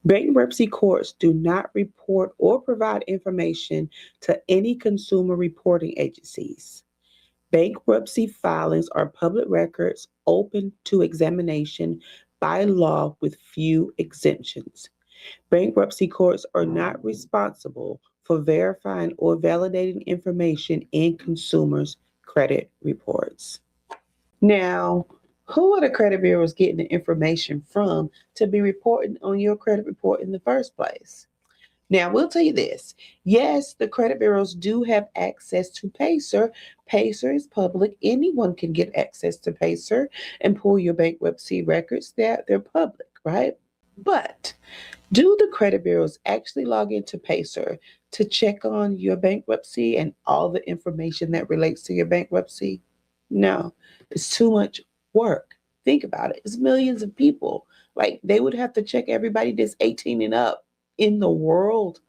Bankruptcy courts do not report or provide information to any consumer reporting agencies. Bankruptcy filings are public records open to examination by law with few exemptions. Bankruptcy courts are not responsible for verifying or validating information in consumers' credit reports. Now, who are the credit bureaus getting the information from to be reporting on your credit report in the first place? Now, we'll tell you this. Yes, the credit bureaus do have access to Pacer. Pacer is public. Anyone can get access to Pacer and pull your bankruptcy records. They're public, right? But do the credit bureaus actually log into Pacer to check on your bankruptcy and all the information that relates to your bankruptcy? No, it's too much work. Think about it. It's millions of people. Like they would have to check everybody that's 18 and up in the world,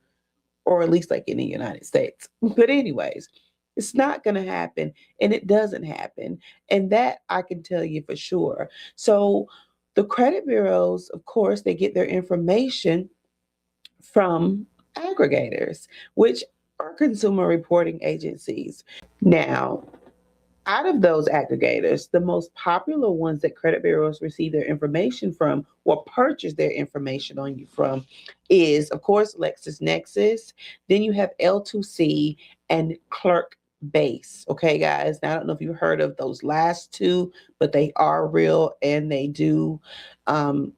or at least like in the United States. But anyways, it's not going to happen, and it doesn't happen. And that I can tell you for sure. So the credit bureaus, of course, they get their information from aggregators, which are consumer reporting agencies. Now, out of those aggregators, the most popular ones that credit bureaus receive their information from or purchase their information on you from is, of course, LexisNexis. Then you have L2C and Clerkbase. Okay, guys. Now, I don't know if you've heard of those last two, but they are real and they do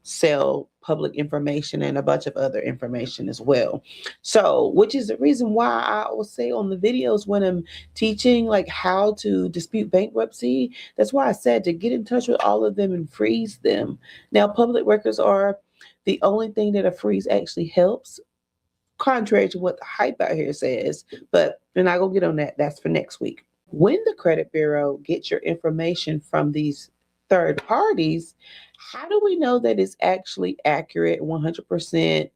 sell public information and a bunch of other information as well. So, which is the reason why I will say on the videos when I'm teaching like how to dispute bankruptcy, that's why I said to get in touch with all of them and freeze them. Now, public records are the only thing that a freeze actually helps, contrary to what the hype out here says. But we're not gonna get on that. That's for next week. When the credit bureau gets your information from these third parties, how do we know that it's actually accurate, 100%,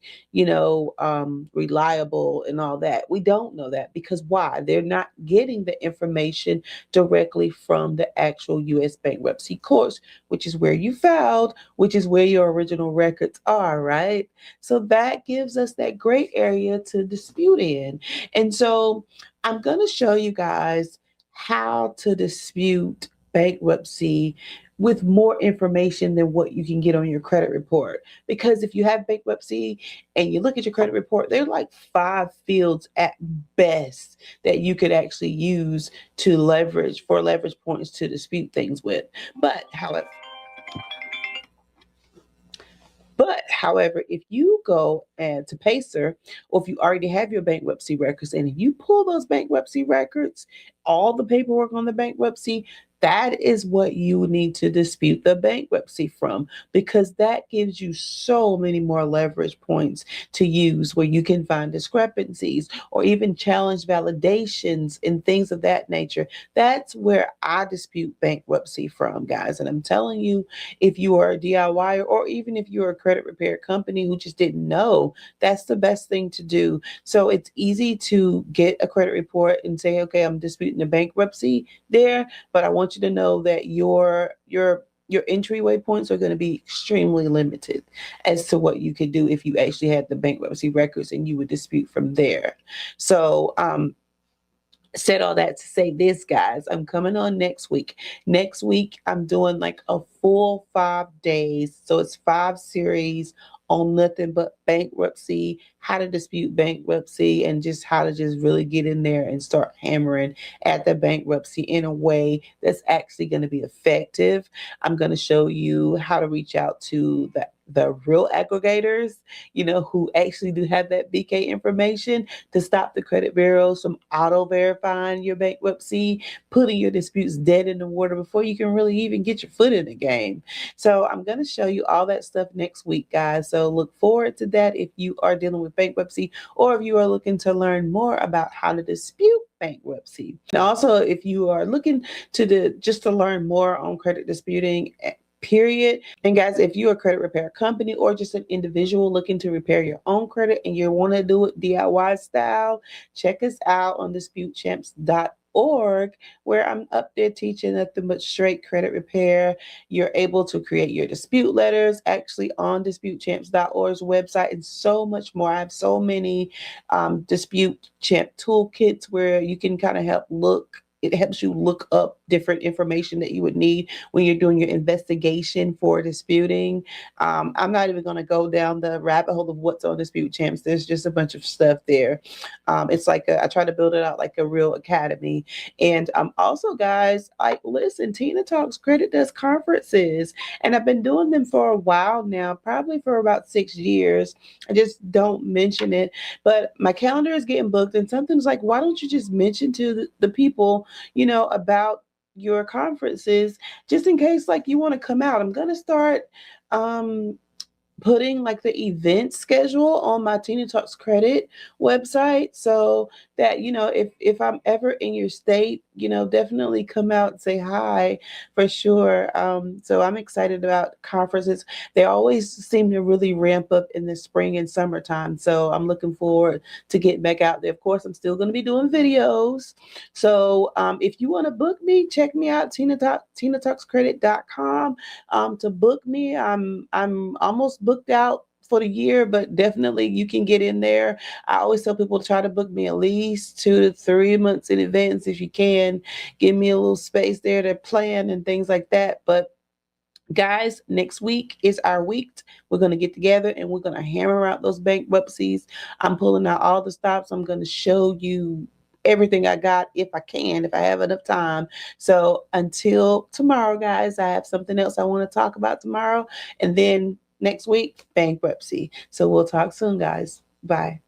reliable and all that? We don't know that because why? They're not getting the information directly from the actual U.S. bankruptcy courts, which is where you filed, which is where your original records are, right? So that gives us that gray area to dispute in. And so I'm going to show you guys how to dispute bankruptcy with more information than what you can get on your credit report. Because if you have bankruptcy and you look at your credit report, there are like 5 fields at best that you could actually use to leverage points to dispute things with. However, if you go to Pacer, or if you already have your bankruptcy records, and if you pull those bankruptcy records, all the paperwork on the bankruptcy, that is what you need to dispute the bankruptcy from, because that gives you so many more leverage points to use where you can find discrepancies or even challenge validations and things of that nature. That's where I dispute bankruptcy from, guys. And I'm telling you, if you are a DIYer or even if you're a credit repair company who just didn't know, that's the best thing to do. So it's easy to get a credit report and say, okay, I'm disputing the bankruptcy there, but I want you to know that your entryway points are going to be extremely limited as to what you could do if you actually had the bankruptcy records and you would dispute from there. So said all that to say this, guys. I'm coming on next week. Next week, I'm doing like a full 5 days. So it's 5 series on nothing but bankruptcy, how to dispute bankruptcy, and just how to just really get in there and start hammering at the bankruptcy in a way that's actually going to be effective. I'm going to show you how to reach out to the real aggregators, who actually do have that BK information to stop the credit bureaus from auto verifying your bankruptcy, putting your disputes dead in the water before you can really even get your foot in the game. So I'm going to show you all that stuff next week, guys. So look forward to that if you are dealing with bankruptcy or if you are looking to learn more about how to dispute bankruptcy. And also, if you are looking just to learn more on credit disputing, period. And guys, if you're a credit repair company or just an individual looking to repair your own credit and you want to do it DIY style, check us out on disputechamps.org. where I'm up there teaching nothing but straight credit repair. You're able to create your dispute letters actually on disputechamps.org's website and so much more. I have so many dispute champ toolkits where you can kind of it helps you look up different information that you would need when you're doing your investigation for disputing. I'm not even going to go down the rabbit hole of what's on Dispute Champs. There's just a bunch of stuff there. It's like I try to build it out like a real academy. And also, guys, like listen, Tina Talks Credit does conferences, and I've been doing them for a while now, probably for about 6 years. I just don't mention it, but my calendar is getting booked, and something's like, why don't you just mention to the people, about your conferences, just in case like you want to come out. I'm gonna start um putting like the event schedule on my Tina Talks Credit website so that if I'm ever in your state, definitely come out and say hi for sure. So I'm excited about conferences. They always seem to really ramp up in the spring and summertime, so I'm looking forward to getting back out there. Of course, I'm still going to be doing videos, so if you want to book me, check me out, TinaTalksCredit.com, to book me. I'm almost booked out for the year, but definitely you can get in there. I always tell people to try to book me at least 2 to 3 months in advance if you can. Give me a little space there to plan and things like that. But guys, next week is our week. We're going to get together and we're going to hammer out those bankruptcies. I'm pulling out all the stops. I'm going to show you everything I got if I can, if I have enough time. So until tomorrow, guys, I have something else I want to talk about tomorrow. And then next week, bankruptcy. So we'll talk soon, guys. Bye.